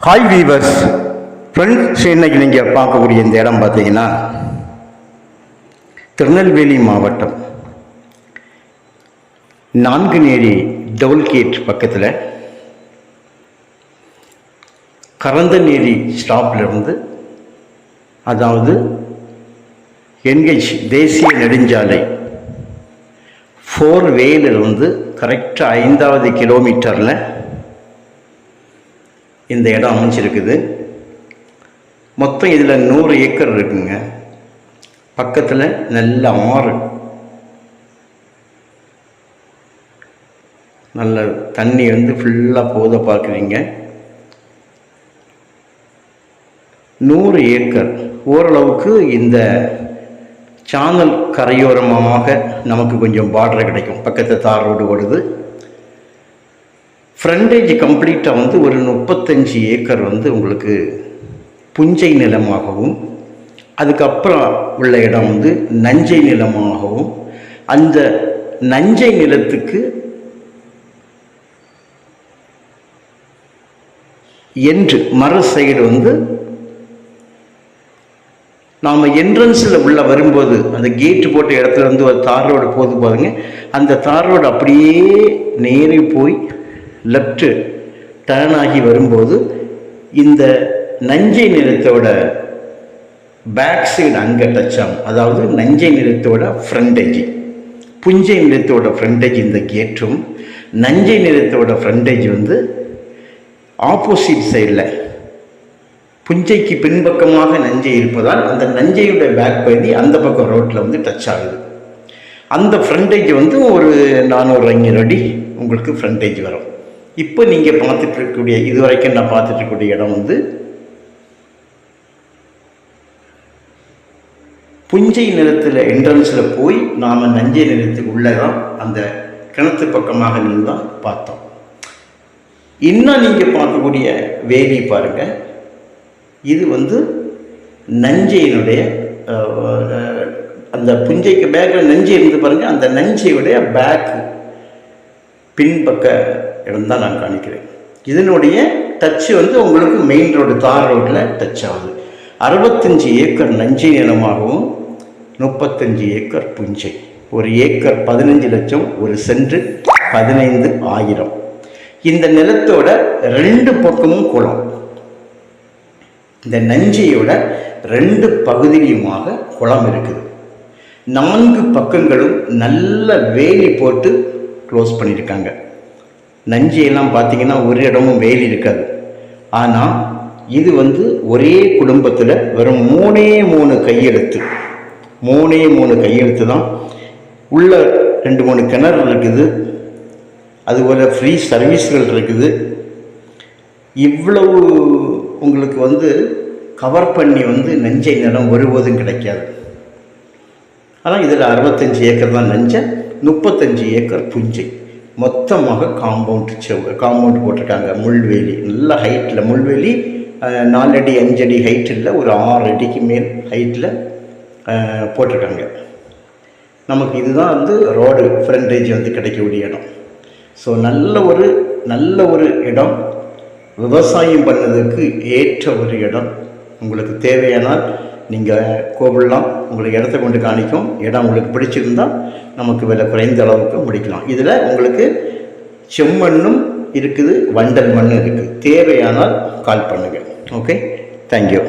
Hi viewers friends, இன்னைக்கு நீங்கள் பார்க்கக்கூடிய இந்த இடம் பார்த்தீங்கன்னா திருநெல்வேலி மாவட்டம் நான்குநேரி டோல்கேட் பக்கத்தில் கரந்தநேரி ஸ்டாப்லேருந்து, அதாவது என்ஹெச் தேசிய நெடுஞ்சாலை 4 வேலிருந்து கரெக்டாக 5வது கிலோமீட்டரில் இந்த இடம் அமைஞ்சிருக்குது. மொத்தம் இதில் 100 ஏக்கர் இருக்குங்க. பக்கத்தில் நல்ல ஆறு, நல்ல தண்ணி ஃபுல்லாக போத பார்க்குறீங்க. 100 ஏக்கர் ஓரளவுக்கு இந்த சானல் கரையோரமாக நமக்கு கொஞ்சம் பார்டர் கிடைக்கும். பக்கத்தில் தார் ரோடு ஓடுது. ஃப்ரண்டேஜ் கம்ப்ளீட்டாக ஒரு 35 ஏக்கர் உங்களுக்கு புஞ்சை நிலமாகவும், அதுக்கப்புறம் உள்ள இடம் நஞ்சை நிலமாகவும், அந்த நஞ்சை நிலத்துக்கு என்று மறு சைடு நாம் என்ட்ரன்ஸில் உள்ள வரும்போது அந்த கேட்டு போட்ட இடத்துல ஒரு தார் ரோடு போதுங்க. அந்த தார் ரோடு அப்படியே நேரே போய் லெஃப்ட்டு டர்ன் ஆகி வரும்போது இந்த நஞ்சை நிலத்தோட பேக் சைடு அங்கே டச் ஆகும். அதாவது நஞ்சை நிலத்தோட ஃப்ரண்டேஜ், புஞ்சை நிலத்தோட ஃப்ரண்டேஜ் இந்த கேட்டும், நஞ்சை நிலத்தோட ஃப்ரண்டேஜ் ஆப்போசிட் சைடில் புஞ்சைக்கு பின்பக்கமாக நஞ்சை இருப்பதால் அந்த நஞ்சையோட பேக் பகுதி அந்த பக்கம் ரோட்டில் டச் ஆகுது. அந்த ஃப்ரண்டேஜ் ஒரு 400 அடி உங்களுக்கு ஃப்ரண்டேஜ் வரும். இப்போ நீங்கள் பார்த்துட்டு இருக்கக்கூடிய, இது வரைக்கும் நான் பார்த்துட்டு இருக்கக்கூடிய இடம் புஞ்சை நிலத்தில் என்ட்ரன்ஸில் போய் நாம் நஞ்சை நிலத்துக்கு உள்ளதான் அந்த கிணத்து பக்கமாக நின்று தான் பார்த்தோம். இன்னும் நீங்கள் பார்க்கக்கூடிய வேலி பாருங்கள். இது நஞ்சையினுடைய அந்த புஞ்சைக்கு பேக்கில் நஞ்சை இருந்து பாருங்கள். அந்த நஞ்சையுடைய பேக் பின்பக்க இடம் தான் நான் காணிக்கிறேன். இதனுடைய டச்சு உங்களுக்கு மெயின் ரோடு, தார் ரோட்டில் டச் ஆகுது. 65 ஏக்கர் நஞ்சை நிலமாகவும் 35 ஏக்கர் புஞ்சை. ஒரு ஏக்கர் 15 லட்சம், ஒரு சென்ட் 15,000. இந்த நிலத்தோட 2 பக்கமும் குளம். இந்த நஞ்சையோட 2 பகுதியிலுமாக குளம் இருக்குது. 4 பக்கங்களும் நல்ல வேலி போட்டு க்ளோஸ் பண்ணியிருக்காங்க. நஞ்சையெல்லாம் பார்த்தீங்கன்னா ஒரு இடமும் வேலி இருக்காது. ஆனால் இது ஒரே குடும்பத்தில் வெறும் 3 கையெழுத்து, 3 கையெழுத்து தான். உள்ள 2-3 கிணறு இருக்குது. அதுபோல் ஃப்ரீ சர்வீஸ்கள் இருக்குது. இவ்வளவு உங்களுக்கு கவர் பண்ணி நஞ்சை நிலம் ஒருபோதும் கிடைக்காது. ஆனால் இதில் 65 ஏக்கர் தான் நஞ்சை, 35 ஏக்கர் புஞ்சை. மொத்தமாக காம்பவுண்ட் போட்டிருக்காங்க. முள்வேலி நல்ல ஹைட்டில், முள்வேலி 4 அடி 5 அடி ஹைட்டில், ஒரு 6 அடிக்கு மேல் ஹைட்டில் போட்டிருக்காங்க. நமக்கு இதுதான் ரோடு ஃப்ரண்டேஜ் கிடைக்கக்கூடிய இடம். ஸோ நல்ல ஒரு இடம், விவசாயம் பண்ணதுக்கு ஏற்ற ஒரு இடம். உங்களுக்கு தேவையானால் நீங்கள் கோவில்லாம், உங்களுக்கு இடத்த கொண்டு காணிக்கும். இடம் உங்களுக்கு பிடிச்சிருந்தால் நமக்கு விலை குறைந்த அளவுக்கு முடிக்கலாம். இதில் உங்களுக்கு செம்மண்ணும் இருக்குது, வண்டல் மண்ணும் இருக்குது. தேவையானால் கால் பண்ணுங்கள். Okay, thank you.